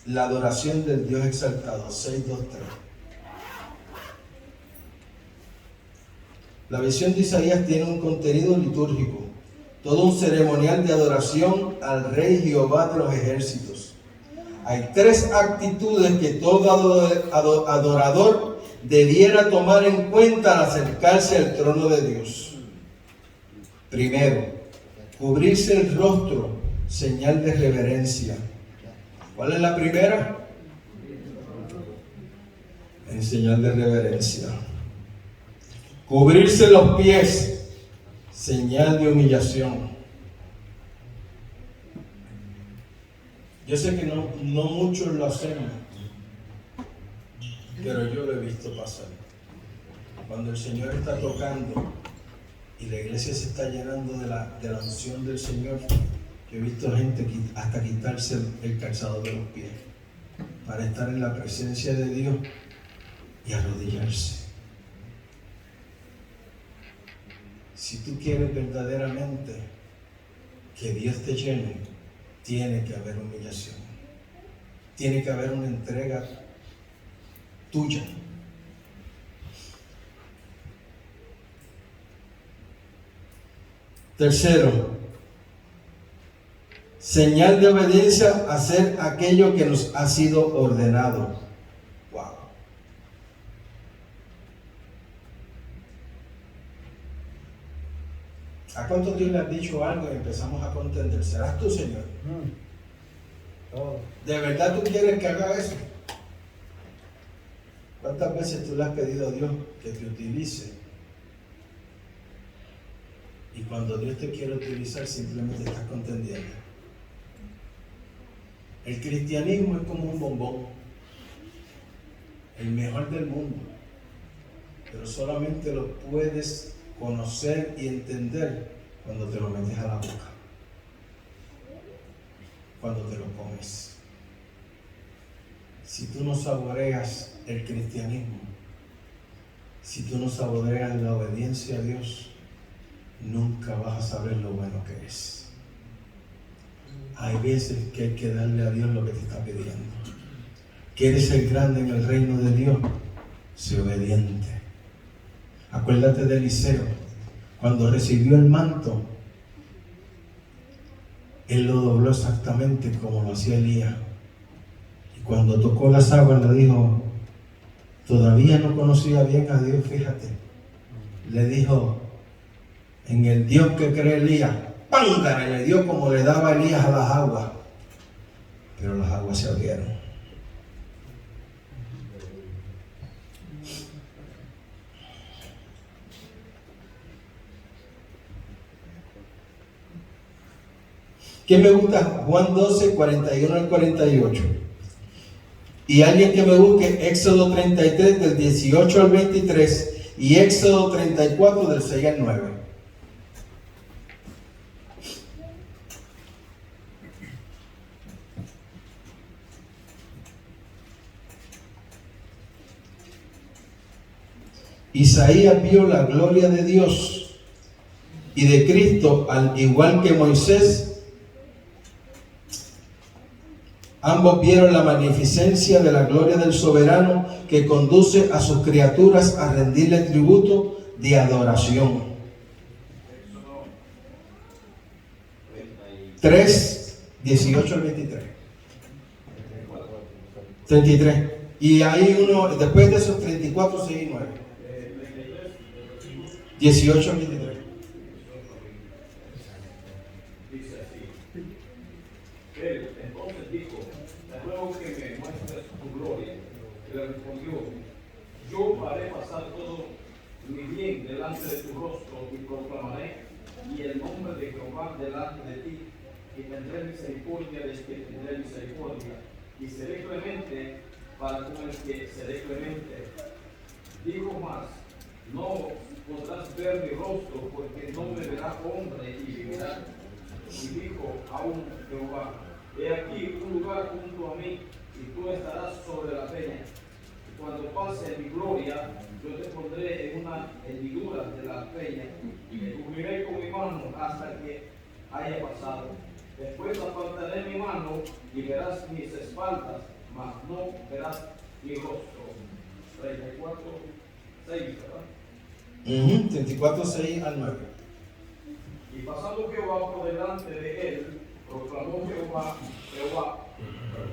la adoración del Dios exaltado, 6.2.3. La visión de Isaías tiene un contenido litúrgico, todo un ceremonial de adoración al Rey Jehová de los ejércitos. Hay tres actitudes que todo adorador debiera tomar en cuenta al acercarse al trono de Dios. Primero, cubrirse el rostro, señal de reverencia. ¿Cuál es la primera? En señal de reverencia. Cubrirse los pies, señal de humillación. Yo sé que no muchos lo hacemos, pero yo lo he visto pasar. Cuando el Señor está tocando y la iglesia se está llenando de la unción del Señor, yo he visto gente hasta quitarse el calzado de los pies. para estar en la presencia de Dios y arrodillarse. Si tú quieres verdaderamente que Dios te llene, tiene que haber humillación. Tiene que haber una entrega tuya. Tercero, señal de obediencia, hacer aquello que nos ha sido ordenado. Wow. ¿A cuántos Dios le has dicho algo y empezamos a contender? ¿Serás tú, Señor? ¿De verdad tú quieres que haga eso? ¿Cuántas veces tú le has pedido a Dios que te utilice? Y cuando Dios te quiere utilizar, simplemente estás contendiendo. El cristianismo es como un bombón, el mejor del mundo, pero solamente lo puedes conocer y entender cuando te lo metes a la boca, cuando te lo comes. Si tú no saboreas el cristianismo, si tú no saboreas la obediencia a Dios, nunca vas a saber lo bueno que es. Hay veces que hay que darle a Dios lo que te está pidiendo. ¿Quieres ser grande en el reino de Dios? Sé obediente. Acuérdate de Eliseo. Cuando recibió el manto, él lo dobló exactamente como lo hacía Elías. Y cuando tocó las aguas le dijo, todavía no conocía bien a Dios, fíjate. Le dijo, en el Dios que cree Elías, ¡pángara! Le dio como le daba Elías a las aguas. Pero las aguas se abrieron. ¿Qué me gusta? Juan 12, 41 al 48. Y alguien que me busque Éxodo 33 del 18 al 23 y Éxodo 34 del 6 al 9. Isaías vio la gloria de Dios y de Cristo, al igual que Moisés. Ambos vieron la magnificencia de la gloria del soberano que conduce a sus criaturas a rendirle tributo de adoración. 3, 18 al 23. 33. Y hay uno, después de esos 34, 6 y 9. 18 al 23. Dice así. Él entonces dijo, te ruego que me muestres tu gloria. Y le respondió, yo haré pasar todo mi bien delante de tu rostro y proclamaré y el nombre de Jehová delante de ti, y tendré misericordia del que tendré misericordia, y seré clemente para con el que seré clemente. Dijo más, no podrás ver mi rostro, porque no me verá hombre y vivirá. Y dijo aún Jehová, he aquí un lugar junto a mí, y tú estarás sobre la peña. Y cuando pase mi gloria, yo te pondré en una hendidura de la peña, y te cubriré con mi mano hasta que haya pasado. Después apartaré mi mano, y verás mis espaldas, mas no verás mi rostro. 34, 6, ¿verdad? 34, 6 al 9. Y pasando Jehová por delante de él, proclamó Jehová,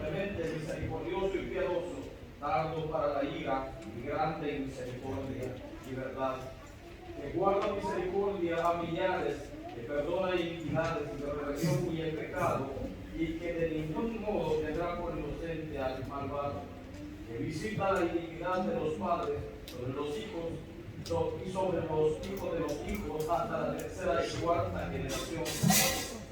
clemente, misericordioso y piadoso, tardo para la ira, y grande en misericordia y verdad, que guarda misericordia a millares, que perdona iniquidades y de rebelión y el pecado, y que de ningún modo tendrá por inocente al malvado, que visita la iniquidad de los padres sobre los hijos y sobre los hijos de los hijos hasta la tercera y cuarta generación.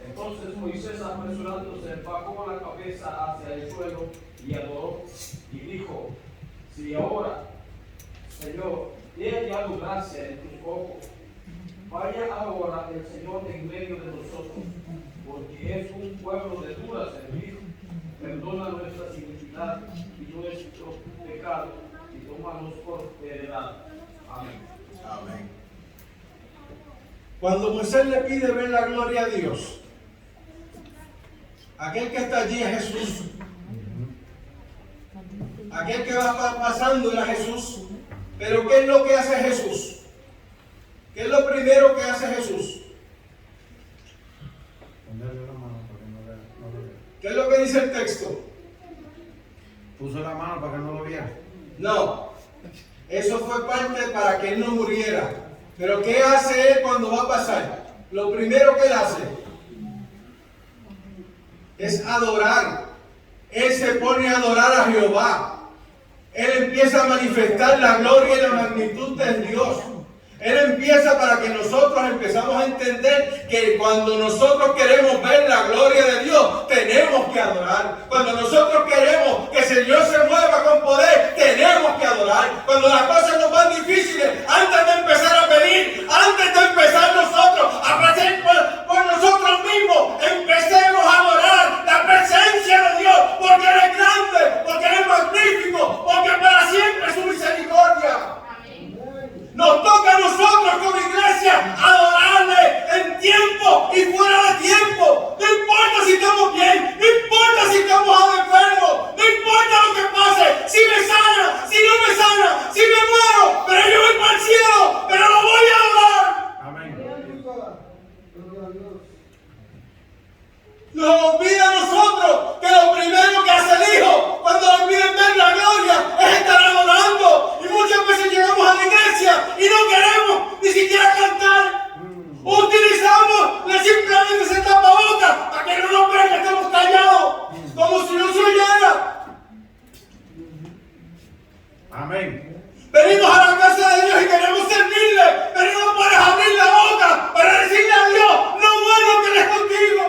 Entonces Moisés, apresurándose, bajó la cabeza hacia el suelo y adoró y dijo, si ahora, Señor, he hallado gracia en tus ojos, vaya ahora el Señor en medio de nosotros, porque es un pueblo de dura servicio, perdona nuestras iniquidades hermanos por heredad. Amén. Amén. Cuando Moisés le pide ver la gloria a Dios, aquel que está allí es Jesús. Aquel que va pasando era Jesús. Pero ¿qué es lo que hace Jesús? ¿Qué es lo primero que hace Jesús? Ponerle la mano para que no lo vea. ¿Qué es lo que dice el texto? Puso la mano para que no lo viera. No, eso fue parte para que él no muriera. Pero ¿qué hace él cuando va a pasar? Lo primero que él hace es adorar. Él se pone a adorar a Jehová. Él empieza a manifestar la gloria y la magnitud de Dios. Él empieza para que nosotros empezamos a entender que cuando nosotros queremos ver la gloria de Dios, tenemos que adorar. Cuando nosotros queremos que el Señor se mueva con poder, tenemos que adorar. Cuando las cosas nos van difíciles, antes de empezar a pedir, antes de empezar nosotros a pedir por nosotros mismos, empecemos a adorar la presencia de Dios, porque Él es grande, porque Él es magnífico, porque para siempre es su misericordia. Nos toca a nosotros como iglesia adorarle en tiempo y fuera de tiempo. No importa si estamos bien, no importa si estamos enfermos, no importa lo que pase, si me sana, si no me sana, si me muero, pero yo voy para el cielo, pero lo voy a adorar. Amén. Nos olvida a nosotros que lo primero que hace el Hijo cuando le piden ver la gloria es estar adorando. Y muchas veces llegamos a la iglesia y no queremos ni siquiera cantar. Utilizamos simplemente ese tapabocas para que no nos vean que estamos callados, como si no se oyera. Amén. Venimos a la casa de Dios y queremos servirle, pero no puedes abrir la boca para decirle a Dios lo bueno que Él es contigo.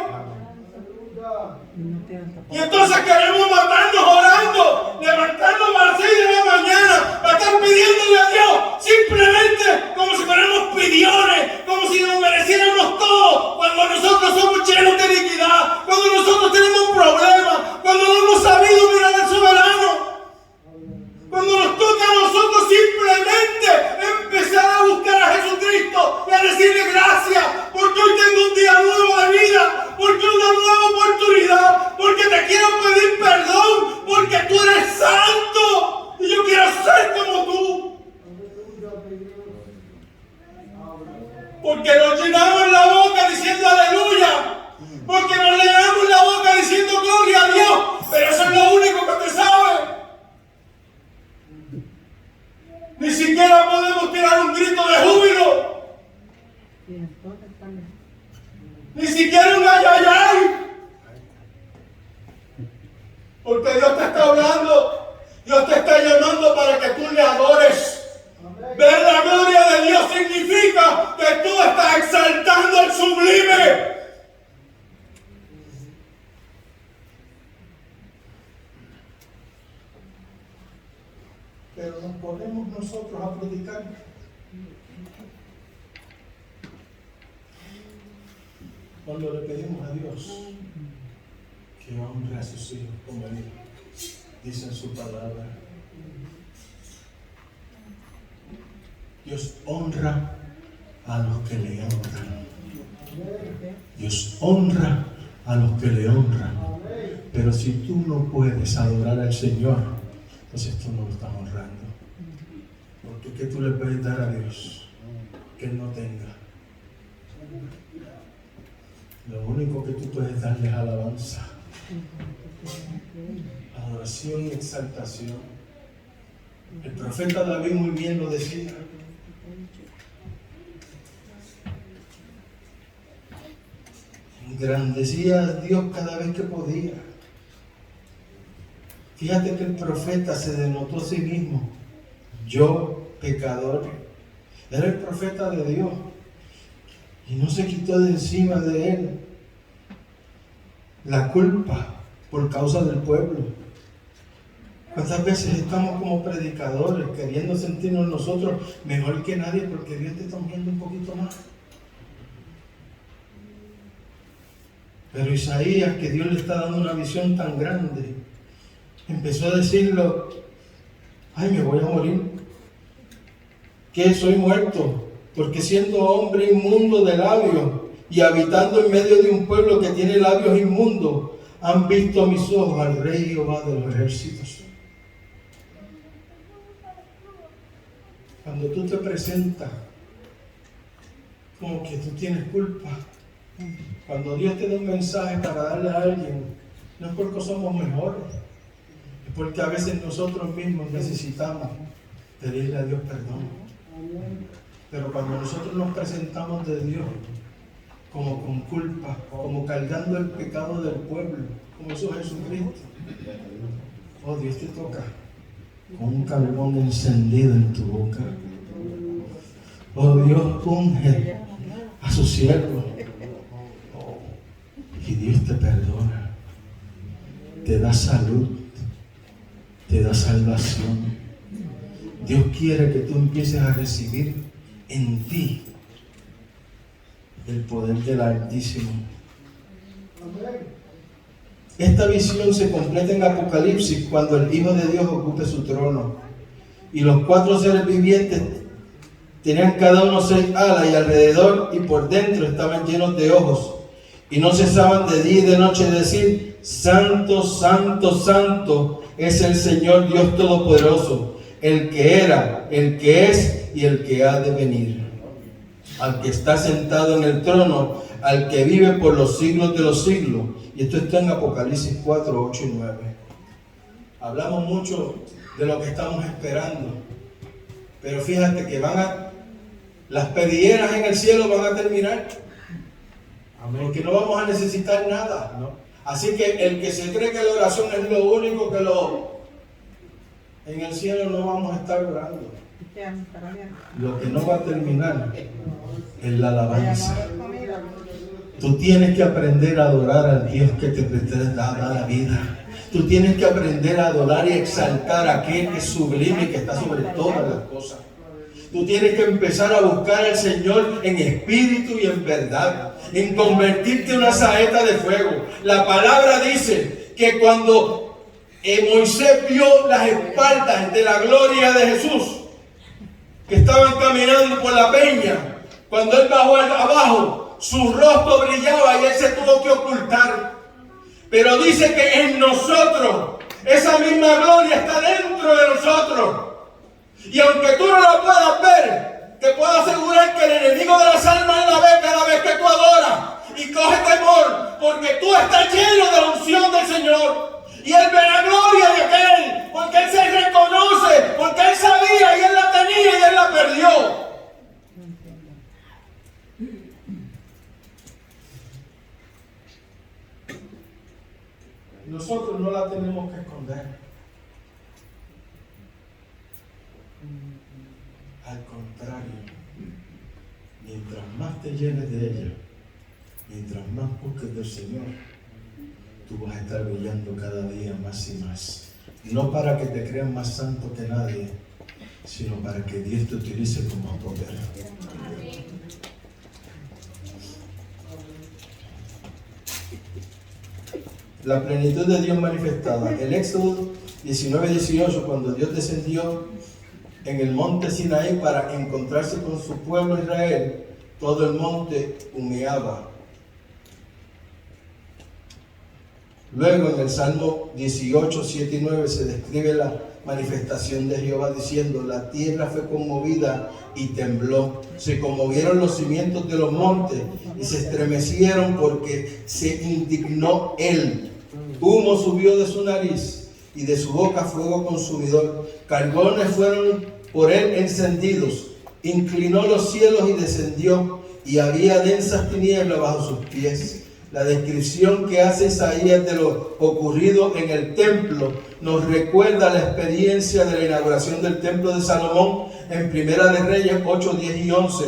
Y entonces queremos matarnos orando, levantarnos a las 6 de la mañana para estar pidiéndole a Dios, simplemente como si fuéramos pidiones, como si nos mereciéramos todo, cuando nosotros somos llenos de iniquidad, cuando nosotros tenemos un problema, cuando no hemos sabido mirar al soberano. Cuando nos toca a nosotros simplemente empezar a buscar a Jesucristo y a decirle gracias, porque hoy tengo un día nuevo de vida, porque una nueva oportunidad, porque te quiero pedir perdón, porque tú eres santo y yo quiero ser como tú. Porque nos llenamos la boca diciendo aleluya, porque nos llenamos la boca diciendo gloria a Dios, pero eso es lo único que te sabe. Ni siquiera podemos tirar un grito de júbilo. Ni siquiera un ay, ay, ay. Porque Dios te está hablando. Dios te está llamando para que tú le adores. Ver la gloria de Dios significa que tú estás exaltando al sublime. Pero nos ponemos nosotros a predicar. Cuando le pedimos a Dios que honre a sus hijos como Él dice en su palabra. Dios honra a los que le honran. Dios honra a los que le honran. Pero si tú no puedes adorar al Señor, entonces tú no lo estás honrando. Porque ¿qué tú le puedes dar a Dios que Él no tenga? Lo único que tú puedes darle es alabanza, adoración y exaltación. El profeta David muy bien lo decía. Engrandecía a Dios cada vez que podía. Fíjate que el profeta se denotó a sí mismo. Yo, pecador. Era el profeta de Dios. Y no se quitó de encima de él la culpa por causa del pueblo. ¿Cuántas veces estamos como predicadores queriendo sentirnos nosotros mejor que nadie porque Dios te está ungiendo un poquito más? Pero Isaías, que Dios le está dando una visión tan grande, empezó a decirlo ay, me voy a morir. ¿Qué? Soy muerto, porque siendo hombre inmundo de labios y habitando en medio de un pueblo que tiene labios inmundos, han visto a mis ojos al Rey Jehová de los ejércitos. Cuando tú te presentas como que tú tienes culpa, cuando Dios te da un mensaje para darle a alguien, no es porque somos mejores, es porque a veces nosotros mismos necesitamos pedirle a Dios perdón. Pero cuando nosotros nos presentamos de Dios como con culpa, como cargando el pecado del pueblo, como hizo Jesucristo, oh, Dios te toca con un carbón encendido en tu boca. Oh, Dios unge a su siervo. Y Dios te perdona, te da salud, te da salvación. Dios quiere que tú empieces a recibir en ti el poder del Altísimo. Esta visión se completa en Apocalipsis cuando el Hijo de Dios ocupe su trono. Y los 4 seres vivientes tenían cada uno 6 alas y alrededor y por dentro estaban llenos de ojos. Y no cesaban de día y de noche de decir: Santo, Santo, Santo es el Señor Dios Todopoderoso, el que era, el que es y el que ha de venir. Al que está sentado en el trono, al que vive por los siglos de los siglos. Y esto está en Apocalipsis 4, 8 y 9. Hablamos mucho de lo que estamos esperando. Pero fíjate que las pedilleras en el cielo van a terminar. Porque no vamos a necesitar nada. Así que el que se cree que la oración es lo único que en el cielo no vamos a estar orando. Lo que no va a terminar es la alabanza. Tú tienes que aprender a adorar al Dios que te da la vida. Tú tienes que aprender a adorar y exaltar a aquel que es sublime y que está sobre todas las cosas. Tú tienes que empezar a buscar al Señor en espíritu y en verdad, en convertirte en una saeta de fuego. La palabra dice que cuando Moisés vio las espaldas de la gloria de Jesús, que estaban caminando por la peña, cuando él bajó abajo, su rostro brillaba y él se tuvo que ocultar. Pero dice que en nosotros, esa misma gloria está dentro de nosotros. Y aunque tú no la puedas ver, te puedo asegurar que el enemigo de las almas la ve cada vez que tú adoras. Y coge temor, porque tú estás lleno de la unción del Señor. Y él ve la gloria de aquel, porque él se reconoce, porque él sabía y él la tenía y él la perdió. Nosotros no la tenemos que esconder. Al contrario, mientras más te llenes de ella, mientras más busques del Señor, tú vas a estar brillando cada día más y más. No para que te crean más santo que nadie, sino para que Dios te utilice como poder. La plenitud de Dios manifestada. El Éxodo 19-18, cuando Dios descendió en el monte Sinaí para encontrarse con su pueblo Israel, todo el monte humeaba. Luego en el Salmo 18, 7 y 9 se describe la manifestación de Jehová diciendo: la tierra fue conmovida y tembló, se conmovieron los cimientos de los montes y se estremecieron porque se indignó él. Humo subió de su nariz y de su boca fuego consumidor. Carbones fueron por él encendidos. Inclinó los cielos y descendió, y había densas tinieblas bajo sus pies. La descripción que hace Isaías de lo ocurrido en el templo nos recuerda la experiencia de la inauguración del templo de Salomón en Primera de Reyes 8, 10 y 11.